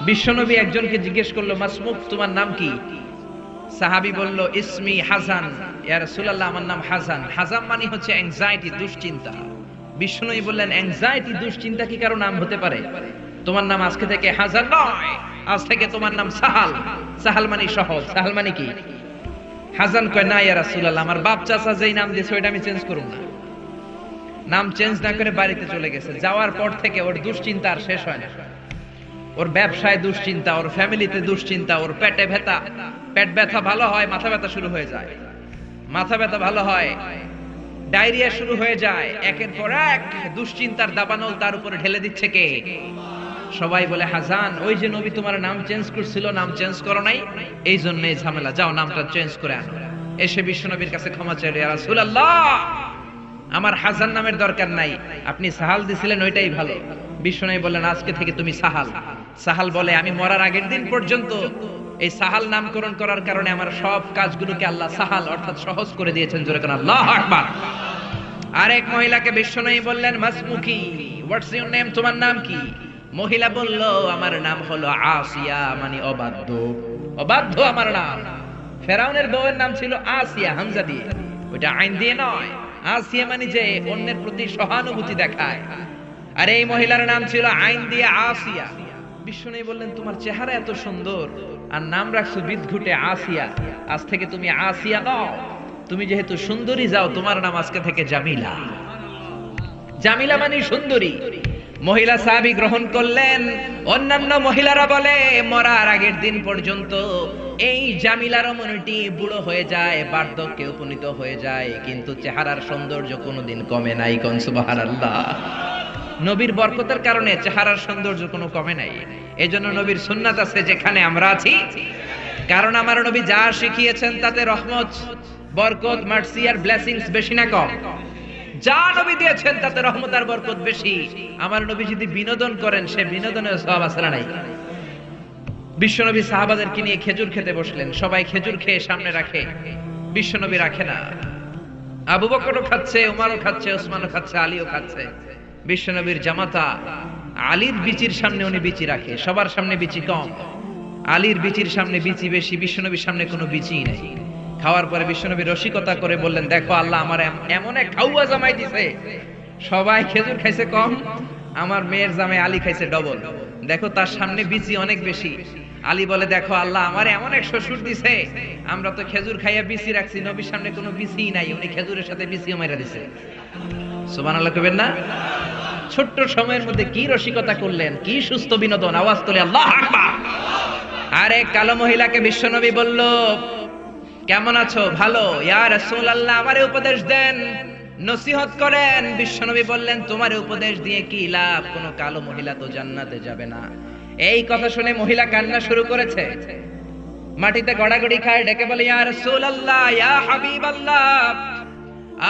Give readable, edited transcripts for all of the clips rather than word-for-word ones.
বিশ্বনবী একজনকে জিজ্ঞেস করলো, মাসমুক, তোমার নাম কি? সাহাবী বলল, ইসমি হাসান, ইয়া রাসূলুল্লাহ, আমার নাম হাসান। হাসান মানে হচ্ছে অ্যাংজাইটি, দুশ্চিন্তা। বিশ্বনবী বললেন, অ্যাংজাইটি, দুশ্চিন্তা কি কারো নাম হতে পারে? তোমার নাম আজকে থেকে হাসান নয়, আজ থেকে তোমার নাম সাহাল। সাহাল মানে সহজ। সাহাল মানে কি? হাসান কয়, না ইয়া রাসূলুল্লাহ, আমার বাপ চাচা যেই নাম দিয়েছে ওইটা আমি চেঞ্জ করব না। নাম চেঞ্জ না করে বাড়িতে চলে গেছে। যাওয়ার পর থেকে ওর দুশ্চিন্তা আর শেষ হয় না। ওর ব্যবসায় দুশ্চিন্তা, ওর ফ্যামিলিতে দুশ্চিন্তা, ওর পেটে ব্যথা, পেট ব্যথা ভালো হয়, মাথা ব্যথা শুরু হয়ে যায়, মাথা ব্যথা ভালো হয়, ডায়রিয়া শুরু হয়ে যায়। একের পর এক দুশ্চিন্তার দাবানল তার উপরে ঢেলে দিচ্ছে কে? সবাই বলে, হাসান, ওই যে নবী তোমার নাম চেঞ্জ করছিল, নাম চেঞ্জ করো নাই, এই জন্য এই ঝামেলা, যাও নামটা চেঞ্জ করে আনো। এসে বিশ্বনবীর কাছে ক্ষমা চাইল, ইয়া রাসূলুল্লাহ, আমার হাসান নামের দরকার নাই, আপনি সাহাল দিছিলেন ওইটাই ভালো। বিশ্বনবী বললেন, আজকে থেকে তুমি সাহাল। সাহাল বলে, আমি মরার আগের দিন পর্যন্ত এই সাহাল নামকরণ করার কারণে আমার সব কাজগুলোকে আল্লাহ সাহাল অর্থাৎ সহজ করে দিয়েছেন। জোরে কোন আল্লাহু আকবার। আরেক মহিলাকে বিশ্বনবী বললেন, মাসমুকি, হোয়াটস ইওর নেম, তোমার নাম কি? মহিলা বলল, আমার নাম হলো আসিয়া, মানে অবাধ্য। অবাধ্য আমার নাম। ফেরাউনের বউয়ের নাম ছিল আসিয়া, হামজা দিয়ে, ওটা আইন দিয়ে নয়। আসিয়া মানে যে অন্যের প্রতি সহানুভূতি দেখায়, আর এই মহিলার নাম ছিল আইন দিয়ে আসিয়া। বিশ্বনবী বললেন, তোমার চেহারা এত সুন্দর আর নাম রাখছো বিদঘুটে আসিয়া, আজ থেকে তুমি আসিয়া নও, তুমি যেহেতু সুন্দরী, যাও তোমার নাম আজকে থেকে জামিলা। জামিলা মানে সুন্দরী। মহিলা সাহাবী গ্রহণ করলেন। অন্যান্য মহিলারা বলে, মরার আগের দিন পর্যন্ত এই জামিলার মনটি বুড়ো হয়ে যায়, বার্ধক্যে উপনীত হয়ে যায়, কিন্তু চেহারার সৌন্দর্য কোনোদিন কমে নাই। কোন সুবহানাল্লাহ। নবীর বরকতের কারণে চেহারার সৌন্দর্য কোনো কমে নাই। এজন্য নবীর সুন্নাত আছে যেখানে আমরা আছি, কারণ আমার নবী যা শিখিয়েছেন তাতে রহমত, বরকত, মার্সি আর ব্লেসিংস বেশি না কম? যা নবী দিয়েছেন তাতে রহমত আর বরকত বেশি। আমার নবী যদি বিনোদন করেন, সে বিনোদনের সওয়াব আছে না নাই? বিশ্বনবী সাহাবাদেরকে নিয়ে খেজুর খেতে বসলেন। সবাই খেজুর খেয়ে সামনে রাখে, বিশ্বনবী রাখে না। আবু বকরও খাচ্ছে, উমারও খাচ্ছে, ওসমানও খাচ্ছে, আলীও খাচ্ছে। বিশ্বনবীর জামাতা আলীর বিচির সামনে উনি বিচি রাখে, সবার সামনে বিচি কম, আলীর বিচির সামনে বিচি বেশি, বিশ্বনবীর সামনে কোনো বিচি নেই। খাওয়ার পরে বিশ্বনবী রসিকতা করে বললেন, দেখো আল্লাহ আমার এমন এক খাওয়া জামাই দিছে, সবাই খেজুর খাইছে কম, আমার মেয়ের জামাই আলী খাইছে ডবল। দেখো তার সামনে বিচি অনেক বেশি। আলী বলে, দেখো আল্লাহ আমার এমন এক শ্বশুর দিছে, আমরা তো খেজুর খাইয়া বিচি রাখছি, নবীর সামনে কোনো বিচি নাই, উনি খেজুরের সাথে বিচিও মাইরা দিছে। সুবহানাল্লাহ কইবেন না? ছোট্ট সময়ের মধ্যে কি রসিকতা করলেন, কি সুস্থ বিনোদন। আওয়াজ তোলে আল্লাহু আকবার। আরে কালো মহিলাকে বিশ্বনবী বলল, কেমন আছো? ভালো। ইয়া রাসূলুল্লাহ, আমারে উপদেশ দেন, নসিহত করেন। বিশ্বনবী বললেন, তোমার উপদেশ দিয়ে কি লাভ? কোন কালো মহিলা তো জান্নাতে যাবে না। এই কথা শুনে মহিলা কান্না শুরু করেছে, মাটিতে গড়াগড়ি খায়, ডেকে বলে, ইয়া রাসূলুল্লাহ, ইয়া হাবিবাল্লাহ,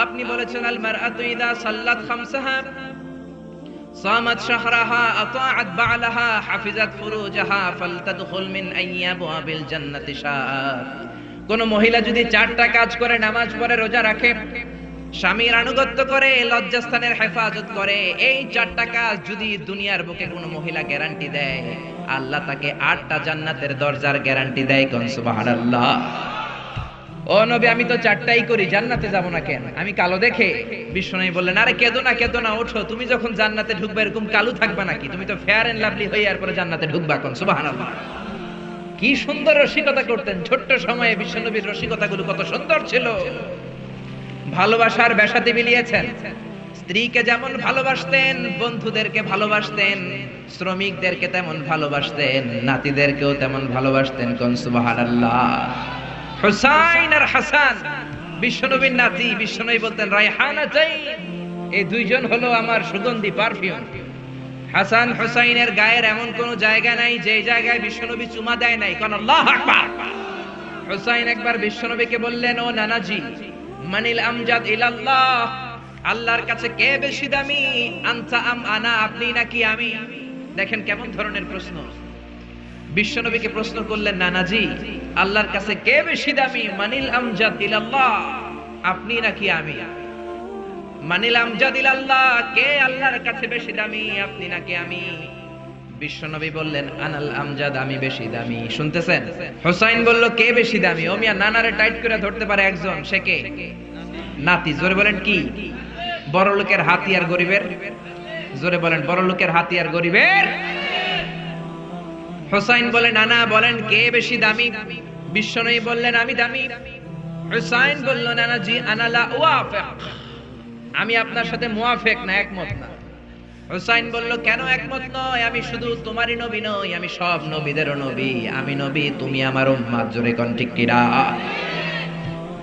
আপনি বলেছেন আল মারআতু ইযা সাল্লাত খামসাহা সামাত শাহরাহা আতাআত বা'লাহা হাফিজাত ফুরুজাহা ফালতাদখুল মিন আইয়াবিল জান্নাতি শাআত। কোন মহিলা যদি চারটা কাজ করে, নামাজ পড়ে, রোজা রাখে, স্বামীর আনুগত্য করে, লজ্জাস্থানের হেফাজত করে, এই চারটা কাজ যদি দুনিয়ার বুকে কোন মহিলা গ্যারান্টি দেয়, আল্লাহ তাকে 8টা জান্নাতের দরজার গ্যারান্টি দেয়। কোন সুবহানাল্লাহ। ও নবী, আমি তো চারটাই করি, জান্নাতে যাব না কেন? আমি কালো দেখে? বিশ্বনবী বললেন, আরে কেঁদো না, কেঁদো না, ওঠো, তুমি যখন জান্নাতে ঢুকবে এরকম কালো থাকবে নাকি? তুমি তো ফেয়ার এন্ড লাভলি হয়ে এরপরে জান্নাতে ঢুকবা। কোন সুবহানাল্লাহ। কি সুন্দর রসিকতা করতেন ছোট্ট সময়ে। বিশ্বনবীর রসিকতাগুলো কত সুন্দর ছিল। ভালোবাসার বেশাতে মিলিয়েছেন। স্ত্রীকে যেমন ভালোবাসতেন, বন্ধুদেরকে ভালোবাসতেন, শ্রমিকদেরকে তেমন ভালোবাসতেন, নাতিদেরকেও তেমন ভালোবাসতেন। কোন সুবহানাল্লাহ। হুসাইন আর হাসান বিশ্বনবীর নাতি। বিশ্বনবী বলতেন, রায়হানাতাইন, এই দুইজন হলো আমার সুগন্ধি, পারফিউম। হাসান হুসাইনের গায়ের এমন কোন জায়গা নাই যে জায়গায় বিশ্বনবী চুমা দেয় নাই। কোন আল্লাহু আকবার। হুসাইন একবার বিশ্বনবীকে বললেন, ও নানাজি, মানিল আমজাদ ইলাল্লাহ, আল্লাহর কাছে কে বেশি দামি? আনতা আম আনা, আপনি নাকি আমি? দেখেন কেমন ধরনের প্রশ্ন। বিশ্বনবীকে প্রশ্ন করলেন, নানাজি, আল্লাহর কাছে কে বেশি দামি? মানিল আমজাদ ইলাল্লাহ, আপনি নাকি আমি? মানিল আমজাদ ইলাল্লাহ, কে আল্লাহর কাছে বেশি দামি, আপনি নাকি আমি? বিশ্বনবী বললেন আনাল আমজাদ, আমি বেশি দামি। শুনতেছেন? হুসাইন বলল কে বেশি দামি? ও মিয়া, নানারে টাইট করে ধরতে পারে একজন, সে কে? নাতি। জোরে বলেন কি? বড় লোকের হাতি আর গরিবের? জোরে বলেন, বড় লোকের হাতি আর গরিবের? হুসাইন বলে নানা বলেন কে বেশি দামি? বিশ্বনবী বললেন আমি দামি। হুসাইন বলল নানা জি আনা লা ওয়াফিক, আমি আপনার সাথে মুয়াফিক না, একমত না। হুসাইন বলল কেন একমত নয়? আমি শুধু তোমারই নবী নই, আমি সব নবীদেরও নবী। আমি নবী, তুমি আমার উম্মত। জোরে কোন ঠিক কিনা?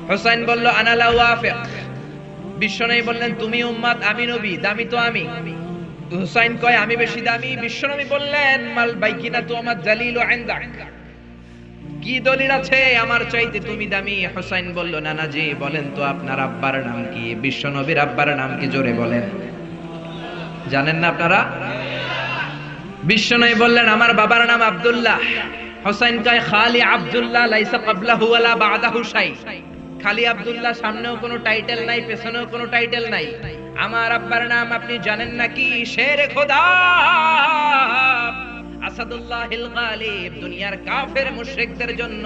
হুসাইন বলল আনা লা ওয়াফিক। বিশ্বনবী বললেন তুমি উম্মত, আমি নবী, দামি তো আমি। হুসাইন কয় আমি বেশি দামি। বিশ্বনবী বললেন মাল বাইকিনা তু আমার জালিলু ইনদাক, কি দলিল আছে আমার চাইতে তুমি দামি? হুসাইন বলল নানাজি বলেন তো আপনার আব্বার নাম কি? বিশ্বনবীর আব্বার নাম কি? জোরে বলেন। জানেন না আপনারা? বিশ্বনবী বললেন আমার বাবার নাম আব্দুল্লাহ। হুসাইন কয় খালি আব্দুল্লাহ লাইসা ক্বাবলাহু ওয়ালা বাদাহু শাই, খালি আব্দুল্লাহ, সামনেও কোনো টাইটেল নাই, পেছনেও কোনো টাইটেল নাই। আমার আব্বার নাম আপনি জানেন নাকি? শেরে খোদা আসাদুল্লাহিল গালিব, দুনিয়ার কাফের মুশরিকদের জন্য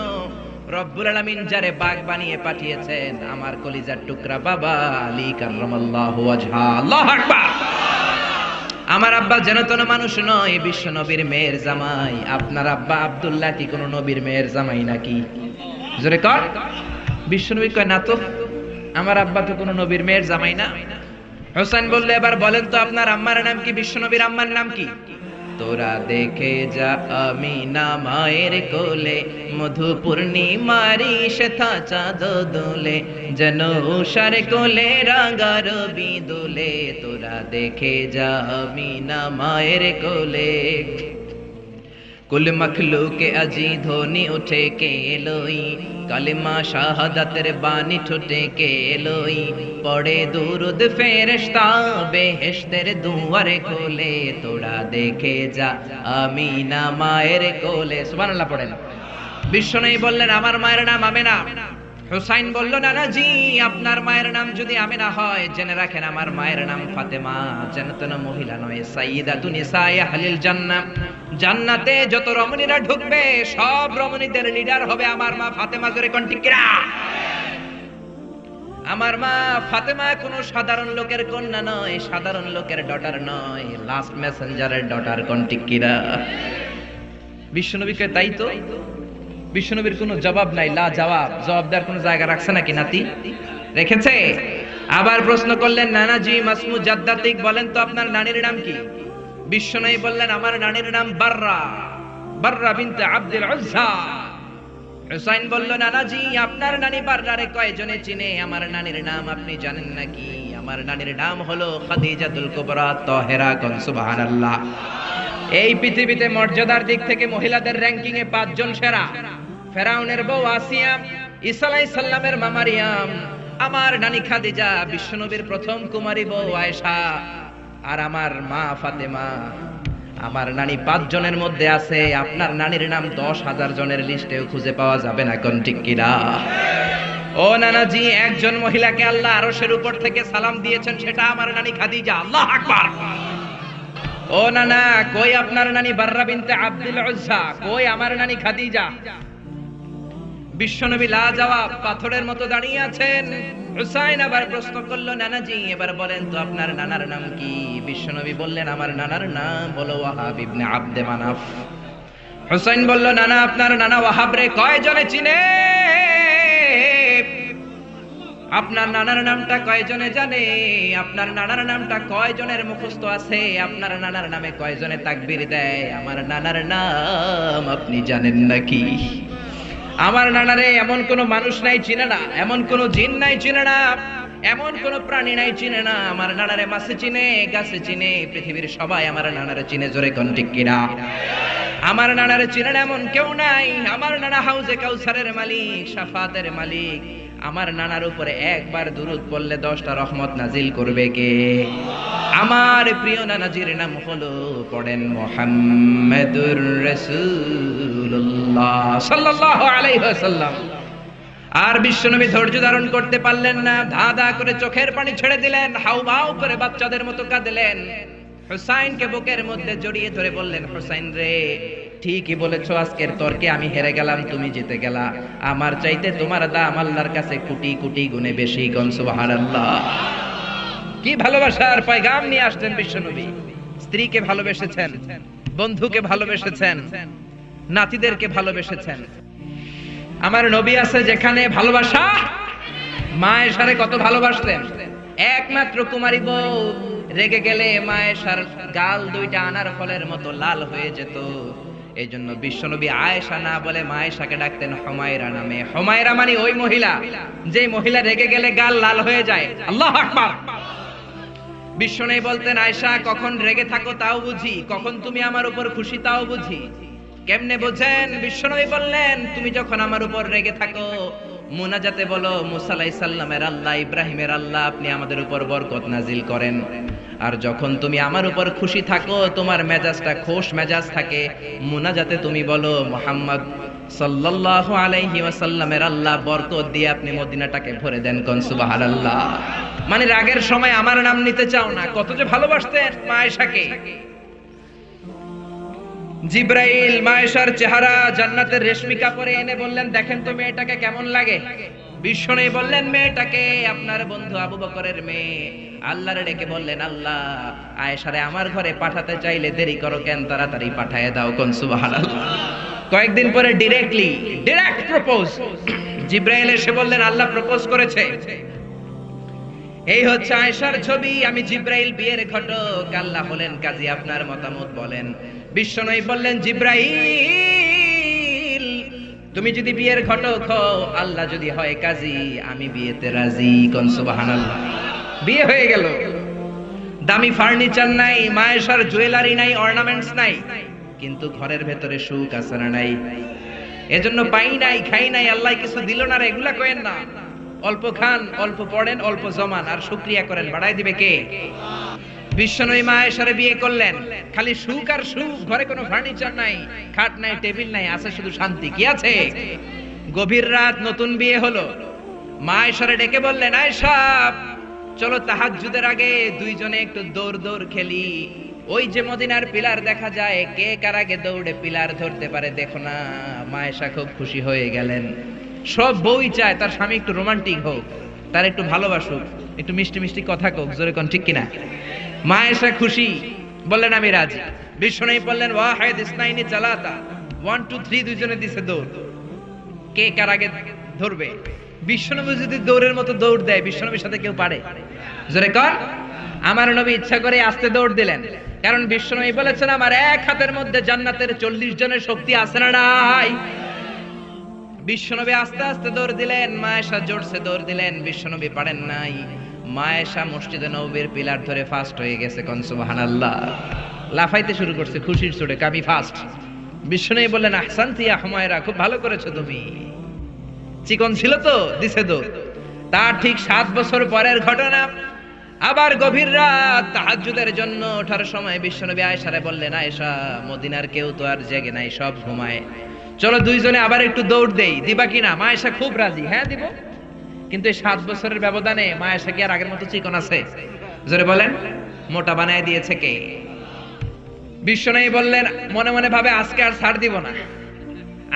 রব্বুল আলামিন যারে বাগ বানিয়ে পাঠিয়েছেন, আমার কলিজার টুকরা বাবা আলী কাররামাল্লাহু ওয়াজহা। আল্লাহু আকবার। আমার আব্বা যেন তেন মানুষ নয়, বিশ্ব নবীর মেয়ের জামাই। আপনার আব্বা আব্দুল্লাহ কি কোনো নবীর মেয়ের জামাই নাকি? জোরে কর। বিশ্বনবী কয় না তো, আমার আব্বা তো কোনো নবীর মেয়ের জামাই না। হোসেন বললে এবার বলেন তো আপনার আম্মার নাম কি? বিশ্বনবীর আম্মার নাম কি? তোরা দেখে যা আমিনা মায়ের কোলে, মধু পূর্ণিমারি শ্বেতা চাঁদ দোলে, যেন উষার কোলে রাঙা রবি দোলে। তোরা দেখে যা আমিনা মায়ের কোলে, কুল মখলুকে আজি ধ্বনি উঠে কে এলোই, কালিমা শাহাদাতের বাণী ঠোঁটে কে এলোই, পড়ে দুরুদ ফেরেশতা বেহেশতের দুয়ারে খোলে। তোরা দেখে যা আমিনা মায়ের কোলে। সুবহানাল্লাহ পড়েন। বিশ্বনবী বললেন আমার মায়ের নাম আমেনা। হুসাইন বলল নানাজি আপনার মায়ের নাম যদি আমেনা হয়, জেনে রাখেন আমার মায়ের নাম ফাতেমা। জান্নাতুন মহিলা নয়, সাইয়্যিদাতুন নিসাই আহলিল জান্নাহ। জান্নাতে যত রমণীরা ঢুকবে সব রমণীদের লিডার হবে আমার মা ফাতেমা। জোরে কোন ঠিক কিনা? আমার মা ফাতেমা কোনো সাধারণ লোকের কন্যা নয়, সাধারণ লোকের ডটার নয়, লাস্ট মেসেঞ্জারের ডটার। কোন ঠিক কিনা? বিশ্বনবীকে তাই তো। বিশ্বনবীর কোনো জবাব নাই, লা জবাব, জবাব দেওয়ার কোনো জায়গা রাখছে নাকি নাতি? রেখেছে। আবার প্রশ্ন করলেন নানাজি মাসমু জাদ্দাতিক, বলেন তো আপনার নানির নাম কি? বিশ্বনবী বললেন আমার নানির নাম বাররা, বাররা বিনতে আব্দুল উজ্জা। হুসাইন বলল নানাজি আপনার নানি বাররারে কয়জনে চিনে? আমার নানির নাম আপনি জানেন নাকি? আমার নানির নাম হলো খাদিজাতুল কুবরা তাহেরা। কোন সুবহানাল্লাহ। এই পৃথিবীতে মর্যাদার দিক থেকে মহিলাদের র‍্যাঙ্কিং এ 5 জন সেরা। ফেরাউনের বউ আসিয়া, ঈসা আলাইহিস সালামের মা মারিয়াম, আমার নানি খাদিজা, বিশ্বনবীর প্রথম কুমারী বউ আয়েশা, আর আমার মা ফাতেমা। আমার নানি 5 জনের মধ্যে আছে। আপনার নানির নাম 10,000 জনের লিস্টেও খুঁজে পাওয়া যাবে না। কোন ঠিক কিনা? ও নানাজি একজন মহিলাকে আল্লাহ আরশের উপর থেকে সালাম দিয়েছেন, সেটা আমার নানি খাদিজা। আল্লাহু আকবার। ও নানা কই আপনার নানি বাররা বিনতে আব্দুল উজ্জা? কই আমার নানি খাদিজা? বিশ্বনবী লাজবাব পাথরের মতো দাঁড়িয়ে আছেন। হুসাইন আবার প্রশ্ন করলো নানাজি এবার বলেন তো আপনার নানার নাম কি? বিশ্বনবী বললেন আমার নানার নাম হলো ওয়াহাব ইবনে আব্দে মানাফ। হুসাইন বলল নানা আপনার নানা ওয়াহাব রে কয়জনে চিনে? আপনার নানার নামটা কয়জনে জানে? আপনার নানার নামটা কয়জনের মুখস্থ আছে? আপনার নানার নামে কয়জনে তাকবীর দেয়? আমার নানার নাম আপনি জানেন নাকি? আমার নানারে এমন কোন মানুষ নাই চিনে না, এমন কোন জিন নাই চিনে না, এমন কোন প্রাণী নাই চিনে না। আমার নানারে মাছে চিনে, গাছে চিনে, পৃথিবীর সবাই আমার নানারে চিনে। জোরে কোন ঠিক কিনা? আমার নানারে চিনে না এমন কেউ নাই। আমার নানা হাউজে কাউসারের মালিক, শাফাতের মালিক। আমার নানার উপরে একবার দুরূদ পড়লে 10টা রহমত নাজিল করবে কে? আমার প্রিয় নানাজির নাম হলো পড়েন মুহাম্মাদুর রাসূলুল্লাহ সাল্লাল্লাহু আলাইহি ওয়াসাল্লাম। আর বিশ্বনবী ধৈর্য ধারণ করতে পারলেন না, ধা ধা করে চোখের পানি ছেড়ে দিলেন, হাউমাউ করে বাচ্চাদের মতো কাঁদলেন। হুসাইনকে বুকের মধ্যে জড়িয়ে ধরে বললেন, হুসাইন রে, ঠিকই বলেছো, আজকের তর্কে আমি হেরে গেলাম, তুমি জিতে গেলা। আমার চাইতে তোমার দাম আল্লাহর কাছে কোটি কোটি গুণে বেশি। কোন সুবহানাল্লাহ। কি ভালোবাসার পয়গাম নিয়ে আসছেন বিশ্বনবী। স্ত্রীকে ভালোবেসেছেন, বন্ধুকে ভালোবেসেছেন, নাতিদেরকে ভালোবেসেছেন। আমার নবী আছে যেখানে ভালোবাসা, মা আয়েশারে কত ভালোবাসতেন। একমাত্র কুমারী বউ রেগে গেলে মা আয়েশার গাল দুইটা আনার ফলের মতো লাল হয়ে যেত। এই জন্য বিশ্বনবী আয়েশা না বলে মা আয়েশাকে ডাকতেন হুমায়রা নামে। হুমায়রা মানে ওই মহিলা, যে মহিলা রেগে গেলে গাল লাল হয়ে যায়। আল্লাহু আকবার। বিশ্বনবী বলতেন, আয়েশা কখন রেগে থাকো তাও বুঝি, কখন তুমি আমার উপর খুশি তাও বুঝি। কেমনে বোঝেন? বিশ্বনবী বললেন, তুমি যখন আমার উপর রেগে থাকো মুনাজাতে বলো, মুসা আলাইহিস সালামের আল্লাহ, ইব্রাহিমের আল্লাহ, আপনি আমাদের উপর বরকত নাজিল করেন। আর যখন তুমি আমার উপর খুশি থাকো, তোমার মেজাজটা খোশ মেজাজ থাকে, মুনাজাতে তুমি বলো, মুহাম্মদ সাল্লাল্লাহু আলাইহি ওয়াসাল্লামের আল্লাহ বরকত দিয়ে আপনি মদিনাটাকে ভরে দেন। কোন সুবহানাল্লাহ। মানে রাগের সময় আমার নাম নিতে চাও না। কত যে ভালোবাসতেন মা আয়েশাকে। জিব্রাইল মা আয়েশার চেহারা জান্নাতের রেশমি কাপড়ে এনে বললেন, দেখেন তো মেয়েটাকে কেমন লাগে। বিশ্বনবী বললেন, মেয়েটাকে আপনার বন্ধু আবু বকরের মেয়ে। আল্লাহরে ডেকে বললেন, আল্লাহ আয়েশারে আমার ঘরে পাঠাতে চাইলে দেরি করো কেন, তাড়াতাড়ি পাঠিয়ে দাও। কোন সুবহানাল্লাহ। কয়েকদিন পরে ডিরেক্ট প্রপোজ। জিব্রাইল এসে বললেন, আল্লাহ প্রপোজ করেছে। এই হচ্ছে আয়েশার ছবি। আমি জিব্রাইল বিয়ের ঘটক, আল্লাহ হলেন কাজী, আপনার মতামত বলেন। বিশ্বনবী বললেন, জিব্রাইল তুমি যদি বিয়ের ঘটক হও, আল্লাহ যদি হয় কাজী, আমি বিয়েতে রাজি। কোন সুবহানাল্লাহ। বিয়ে হয়ে গেল। দামি ফার্নিচার নাই, মা আয়েশার জুয়েলারি নাই, অর্নামেন্টস নাই, কিন্তু ঘরের ভেতরে সুখ আছে না নাই? এজন্য পাই নাই, খাই নাই, আল্লাহ কিছু দিল না, এগুলা কইেন না। অল্প খান, অল্প পড়েন, অল্প জমান, আর শুকরিয়া করেন, বাড়াই দিবে কে? বিশ্বনবী মা আয়েশারে বিয়ে করলেন। খালি সুখ আর সুখ, ঘরে কোনো ফার্নিচার নাই, খাট নাই, টেবিল নাই, আছে শুধু শান্তি। কি আছে? গভীর রাত, নতুন বিয়ে হলো। মা আয়েশারে ডেকে বললেন, আয়েশা চলো তাহাজ্জুদের আগে দুইজনে একটু দৌড় খেলি। ওই যে মদিনার পিলার দেখা যায়, কে কার আগে দৌড়ে পিলার ধরতে পারে দেখো না। মা আয়েশা খুব খুশি হয়ে গেলেন। সব বউই চায় তার স্বামী একটু রোমান্টিক হোক, তার একটু ভালোবাসুক, একটু মিষ্টি মিষ্টি কথা কোক। জোরে কোন ঠিক কিনা? মা আয়েশা খুশি, বললেন আমি রাজি। বিশ্বনবী বললেন, ওয়াহিদ ইসনাইনি চালাতা, 1 2 3 দুইজনে দিছে দৌড়, কে কার আগে ধরবে। বিশ্বনবী যদি দৌড়ের মতো দৌড় দেয়, বিশ্বনবীর সাথে কেউ পারে? জোরে কর। আমার নবী ইচ্ছা করে আস্তে দৌড় দিলেন, কারণ বিশ্বনবী বলেছেন, আমার এক হাতের মধ্যে জান্নাতের 40 জনের শক্তি আছে না নাই? বিশ্বনবী আস্তে আস্তে দৌড় দিলেন, মা আয়েশা জোরসে দৌড় দিলেন, বিশ্বনবী পারেন নাই। মা আয়েশা মসজিদে নববীর পিলার ধরে ফাস্ট হয়ে গেছে। কোন সুবহানাল্লাহ। লাফাইতে শুরু করছে খুশির চোটে, কামি ফাস্ট। বিশ্বনবী বললেন, আহসানতি ইয়া হুমায়রা, খুব ভালো করেছো তুমি। চিকন ছিল তো, দিছে দৌড়। তার ঠিক 7 বছর পরের ঘটনা। আবার গভীর রাত, তাহাজ্জুদের জন্য ওঠার সময় বিশ্বনবী আয়েশারে বললেন, আয়েশা মদিনার কেউ তো আর জেগে নাই, সব ঘুমায়, চলো দুইজনে আবার একটু দৌড় দেই, দিবা কিনা? মা আয়েশা খুব রাজি, হ্যাঁ দিব। কিন্তু এই 7 বছরের ব্যবধানে মা আয়েশা কি আর আগের মতো চিকন আছে? জোরে বলেন। মোটা বানায় দিয়েছে কে? বিশ্বনবী বললেন, মনে মনে ভাবে আজকে আর ছাড় দিব না,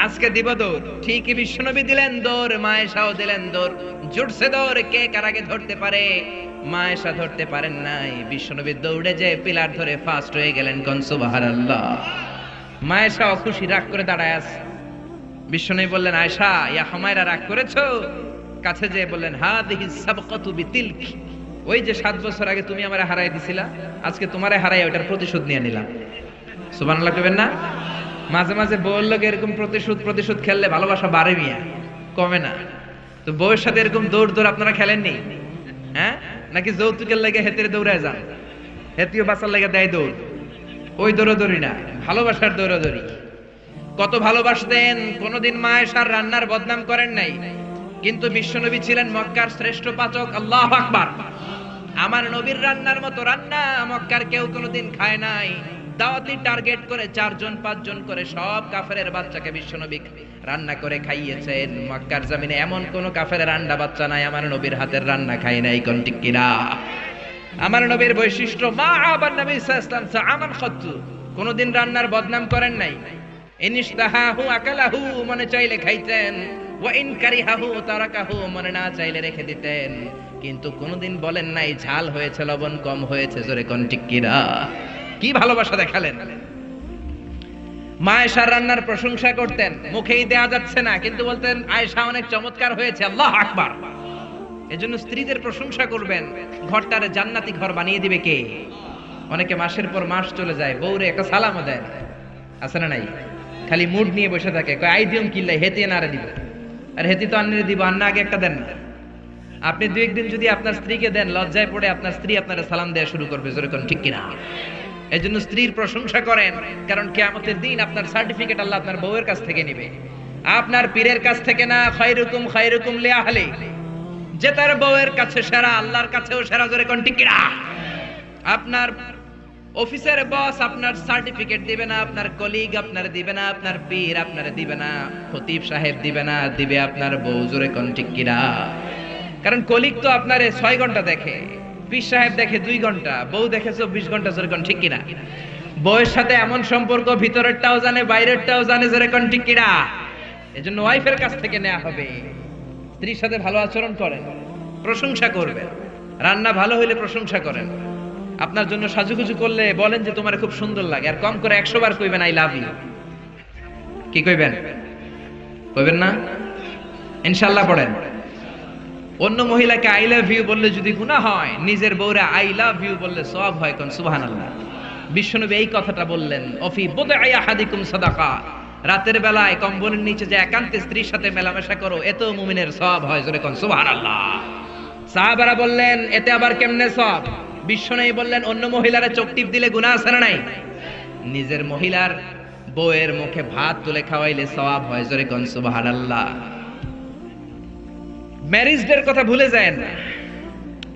আজকে দিব দৌড়। ঠিকই বিশ্বনবী দিলেন দৌড়, মা আয়েশাও দিলেন দৌড়। জোরসে দৌড়, কে কার আগে ধরতে পারে? মা আয়েশা ধরতে পারেন নাই। বিশ্বনবী দৌড়ে যে পিলার ধরে ফাস্ট হয়ে গেলেন। কোন সুবহানাল্লাহ। মা আয়েশা খুশি, রাগ করে দাঁড়ায় আছে। বিশ্বনবী বললেন, আয়েশা ইয়া হুমায়রা, রাগ করেছো? কাছে যেয়ে বললেন, হাদিহি সাবকাতু বিতিলক, ওই যে 7 বছর আগে তুমি আমারে হারাই দিছিলা, আজকে তোমারে হারাই ওটার প্রতিশোধ নিয়ে নিলাম। সুবহানাল্লাহ কইবেন না? মাঝে মাঝে বউয়ের লগে এরকম প্রতিশোধ খেললে ভালোবাসা বাড়ে মিয়া, কমে না। তো বউয়ের সাথে এরকম দৌড় আপনারা খেলেননি? হ্যাঁ, নাকি যৌতুকের লাগে হেতের দৌড়ায় যান? হেতিও বাঁচার লাগে দেয় দৌড়, ওই দৌড়াদৌড়ি না, ভালোবাসার দৌড়াদৌড়ি। কত ভালোবাসতেন। কোনদিন মা আয়েশার রান্নার বদনাম করেন নাই, কিন্তু বিশ্বনবী ছিলেন মক্কার শ্রেষ্ঠ পাচক। আল্লাহু আকবার। আমার নবীর রান্নার মতো রান্না মক্কার কেউ কোনোদিন খায় নাই। দাওয়াতি টার্গেট করে 4 জন 5 জন করে সব কাফেরের বাচ্চাকে বিশ্বনবী রান্না করে খাইয়েছেন। মক্কার জমিনে এমন কোন কাফেরের রান্না বাচ্চা নাই আমার নবীর হাতের রান্না খায় নাই। কোন ঠিক কিনা? আমার নবীর বৈশিষ্ট্য মা আবার নবী সাল্লাল্লাহু আলাইহি ওয়াসাল্লাম সাআমান খাত্তু, কোনদিন রান্নার বদনাম করেন নাই। ইনিশতাহাহু আকালাহু, মনে চাইলে খাইতেন, ওয়া ইন কারিহাহু তারাকাহু, মনে না চাইলে রেখে দিতেন। কিন্তু কোনদিন বলেন নাই ঝাল হয়েছে, লবণ কম হয়েছে, জোরে কোন ঠিক কিনা? কি ভালোবাসা দেখালেন। মা আয়েশার রান্নার প্রশংসা করতেন, মুখেই দেয়া যাচ্ছে না, কিন্তু বলতেন আয়েশা অনেক চমৎকার হয়েছে, আল্লাহু আকবার। এজন্য স্ত্রীদের প্রশংসা করবেন, ঘরটারে জান্নাতি ঘর বানিয়ে দিবে কে? অনেকে মাসের পর মাস চলে যায়, বউরে একটা সালামও দেয় না, আছে না নাই? খালি মুড নিয়ে বসে থাকে, কয় আই দিম কিল্লাই হেতি নারে দিব, আর হেতি তো আন্নারে দিব, আন্না আগে একটা দেন না। আপনি দুই একদিন যদি আপনার স্ত্রীকে দেন, লজ্জায় পড়ে আপনার স্ত্রী আপনার সালাম দেওয়া শুরু করবে, জোরে কোন ঠিক কিনা? এজন্য স্ত্রীর প্রশংসা করেন, কারণ কিয়ামতের দিন আপনার সার্টিফিকেট আল্লাহ আপনার বউয়ের কাছ থেকে নেবে, আপনার পীরের কাছ থেকে না। খায়রুকুম খায়রুকুম লিআহলি, যে তার বউয়ের কাছে সেরা, আল্লাহর কাছেও সেরা, জোরে কোন ঠিক কিনা? আপনার অফিসের বস আপনার সার্টিফিকেট দিবে না, আপনার কলিগ আপনার দিবে না, আপনার পীর আপনার দিবে না, খতিব সাহেব দিবে না, দিবে আপনার বউ, জোরে কোন ঠিক কিনা? কারণ কলিগ তো আপনারে 6 ঘন্টা দেখে, পীর সাহেব দেখে 2 ঘন্টা, বউ দেখে 24 ঘন্টা, জোরে কোন ঠিক কিনা? বউয়ের সাথে এমন সম্পর্ক, ভিতরেরটাও জানে বাইরেরটাও জানে, জোরে কোন ঠিক কিনা? এজন্য ওয়াইফের কাছ থেকে নেওয়া হবে। স্ত্রীর সাথে ভালো আচরণ করেন, প্রশংসা করবেন, রান্না ভালো হইলে প্রশংসা করেন, আপনার জন্য সাজুগুজু করলে বলেন যে তোমার খুব সুন্দর লাগে, আর কম করে 100 বার কইবেন আই লাভ ইউ। কি কইবেন? কইবেন না? ইনশাআল্লাহ পড়েন। অন্য মহিলাকে আই লাভ ইউ বললে যদি গুনাহ হয়, নিজের বউরে আই লাভ ইউ বললে সওয়াব হয়, কোন সুবহানাল্লাহ। বিশ্বনবী এই কথাটা বললেন, অফি বুদআই আহাদিকুম সাদাকা, রাতের বেলায় কম্বলের নিচে যে একান্তে স্ত্রীর সাথে মেলামেশা করো, এতেও মুমিনের সওয়াব হয়, জোরে কোন সুবহানাল্লাহ। সাহাবারা বললেন এতে আবার কেমনে সওয়াব? বিশ্বনবী বললেন অন্য মহিলারা চোখ টিপ দিলে গুনাহ আছে না নাই? নিজের মহিলার বউয়ের মুখে ভাত তুলে খাওয়াইলে সওয়াব হয়, জোরে কোন সুবহানাল্লাহ। ম্যারেজ ডের কথা ভুলে যায় না,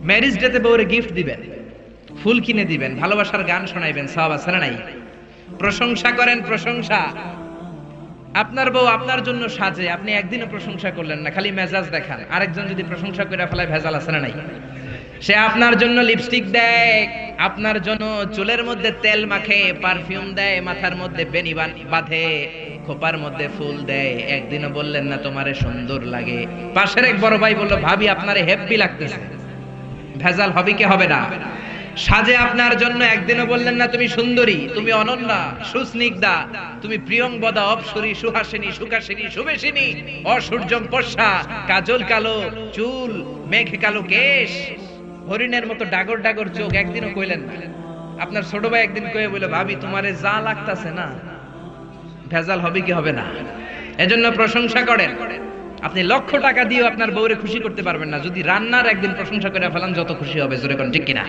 ম্যারেজ ডেতে বউরে গিফট দিবেন, ফুল কিনে দিবেন, ভালোবাসার গান শোনাইবেন, সওয়াব আছে না নাই? প্রশংসা করেন, প্রশংসা। আপনার বউ আপনার জন্য সাজে, আপনি একদিনও প্রশংসা করলেন না, খালি মেজাজ দেখান, আরেকজন যদি প্রশংসা করে ফেলায়, ভেজাল আছে না নাই? সে আপনার জন্য লিপস্টিক দেয়, আপনার জন্য চুলের মধ্যে তেল মাখে, পারফিউম দেয়, মাথার মধ্যে বেনি বাঁধে, খোপার মধ্যে ফুল দেয়, একদিনও বললেন না তোমারে সুন্দর লাগে। পাশের এক বড় ভাই বলল ভাবি আপনারে হেব্বি লাগতেছে, ভেজাল হবে কি হবে না? সাজে আপনার জন্য, একদিনও বললেন না তুমি সুন্দরী, তুমি অনন্যা, সুস্নিগ্ধা, তুমি প্রিয়ংবদা, অপসরী, সুহাসিনী, সুকাসিনী, সুবেশিনী, অসূর্যম পর্ষা, কাজল কালো চুল, মেঘ কালো কেশ, হরিণের মতো ডাগর ডাগর চোখ, একদিনও কইলেন না। আপনার ছোট ভাই একদিন কয়ে বলে ভাবি তোমারে যা লাগতাছে না, ভেজাল হবে কি হবে না? এজন্য প্রশংসা করেন। আপনি লক্ষ টাকা দিয়েও আপনার বউরে খুশি করতে পারবেন না, যদি রান্নার একদিন প্রশংসা করে ফেলান, যত খুশি হবে, জোরে কোন ঠিক কিনা?